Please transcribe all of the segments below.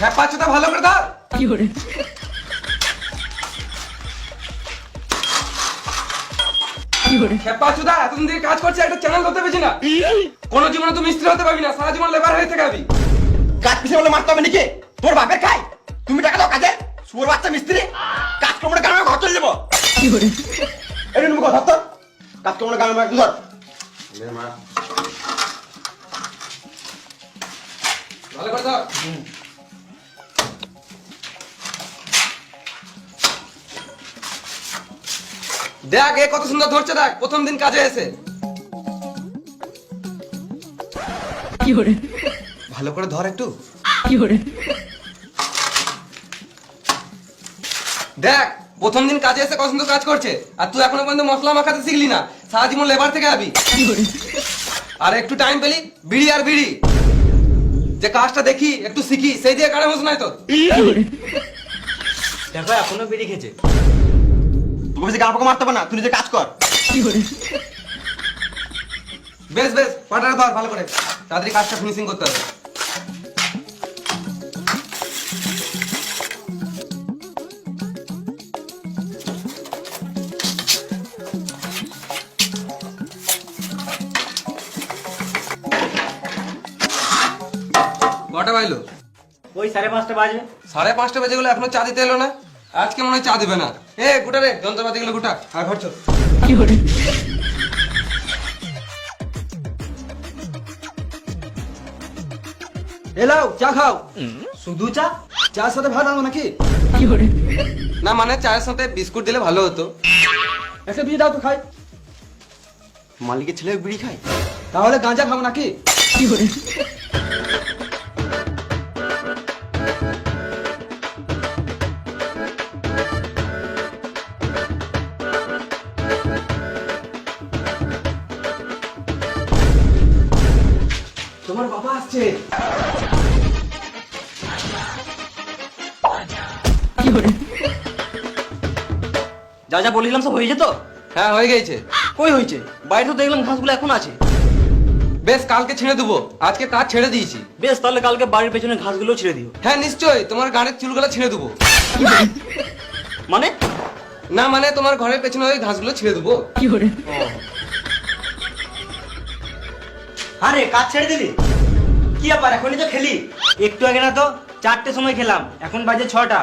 খেপাচ্ছটা ভালো করে ধর। খেপাচ্ছটা এতদিন থেকে কাজ করছে, একটা চ্যানেল হতে পেরেছি না। কোনো জীবনে তুমি মিস্ত্রি হতে পারবি না, সারা জীবন লেবার হয়ে থেকে যাবি। কাজ পিছনে বলে মারতে হবে নাকি? তোর বাপের খাই, তুমি টাকা দাও কাজে। শুয়োর বাচ্চা মিস্ত্রি, কাজ কমলে কারণে ঘর চলে যাবো। এই তুমি কথা তো কাজ কমলে কারণে ধর ভালো করে ধর। দেখ এ কত সুন্দর ধরছে, দেখ প্রথম দিন কাজে এসে। ভালো করে ধর একটু। দেখ প্রথম দিন কাজে এসে কত সুন্দর কাজ করছে, আর তুই এখনো পর্যন্ত মশলা মাখাতে শিখলি না, সারা জীবন লেবার থেকে যাবি। আর একটু টাইম পেলি বিড়ি আর বিড়ি, যে কাজটা দেখি একটু শিখি, সেই দিয়ে কারে হোস নাই তোর। দেখো এখনো বেরিয়ে খেয়েছে। তোকে বেশি গাল পাকা মারতে হবে না, তুই নিজে কাজ কর। বেশ বেশ পাটাটা ধর ভালো করে, তাড়াতাড়ি কাজটা ফিনিশিং করতে হবে। কটা বাজলো? ওই 5:30 বাজবে। 5:30 বেজে গেলো, এখনো চা দিতে এলো না। আজকে মনে হয় চা দিবে না। এ গোটা রে, যন্ত্রপাতি গুলো গোটা আর ঘর চল। এলাও চা খাও। শুধু চা? চার সাথে ভাত আনবো নাকি? না মানে চায়ের সাথে বিস্কুট দিলে ভালো হতো। একটা বিয়ে দাও তো খাই। মালিকের ছেলে বিড়ি খায়? তাহলে গাঁজা খাবো নাকি? তোমার বাবা আসছে। যা যা বলিলাম সব হয়েছে তো? হ্যাঁ হয়ে গেছে। কই হয়েছে? বাইরে তো দেখলাম ঘাসগুলো এখন আছে। বেশ কালকে ছেড়ে দেবো, আজকে কাজ ছেড়ে দিয়েছি। বেশ তাহলে কালকে বাড়ির পেছনে ঘাসগুলো ছেড়ে দিও। হ্যাঁ নিশ্চয়ই, তোমার গানের চুলগুলো ছেড়ে দেবো। মানে? না মানে তোমার ঘরের পেছনে ওই ঘাসগুলো ছেড়ে দেবো। আরে কাজ ছেড়ে দিলি? কি ব্যাপার, এখনই তো খেলি? একটু আগে না তো 4টের সময় খেলাম, এখন বাজে 6টা।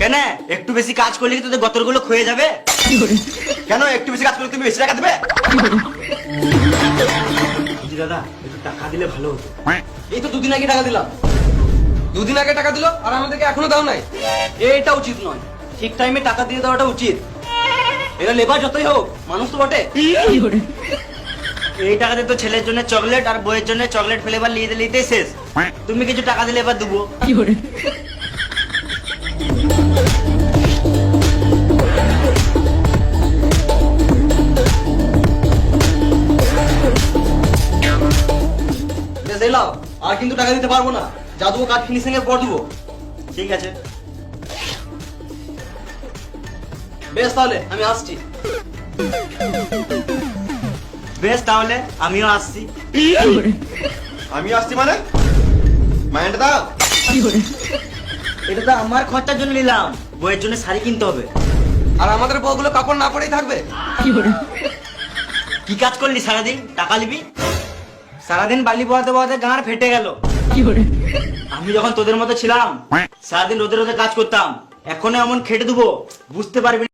কেন একটু বেশি কাজ করলে কি তোদের গতরগুলো ক্ষয়ে যাবে? কেন একটু বেশি কাজ করলে তুমি বেশি টাকা দেবে? জি দাদা, একটু টাকা দিলে ভালো হতো। এই তো 2 দিন আগে টাকা দিলাম। 2 দিন আগে টাকা দিলো আর আমাদেরকে এখনো দাও নাই। এটা উচিত নয়, ঠিক টাইমে টাকা দিয়ে দেওয়াটা উচিত। এরা লেবার যতই হোক মানুষ তো বটে। এই টাকাতে তো ছেলের জন্য চকলেট আর বইয়ের জন্য চকলেট ফ্লেভার নিতে নিতে শেষ। তুমি কিছু টাকা দিলে এবার দেবো। বেশ এলাও, আর কিন্তু টাকা দিতে পারবো না, যা দেবো কাজ ফিনিশিং এর পর দেবো। ঠিক আছে বেশ, তাহলে আমি আসছি। বেশ তাহলে আমিও আসছি। আমি আসছি মানে মাইন্ড দাও। এটা তো আমার খরচার জন্য নিলাম, বইয়ের জন্য শাড়ি কিনতে হবে। আর আমাদের বউগুলো কাপড় না পরেই থাকবে। কি কাজ করলি সারাদিন, টাকা নিবি? সারাদিন বালি বয়াতে বয়াতে গাঁড় ফেটে গেল। আমি যখন তোদের মতো ছিলাম সারাদিন রোদে রোদে কাজ করতাম, এখনো এমন খেটে দেবো বুঝতে পারবি না।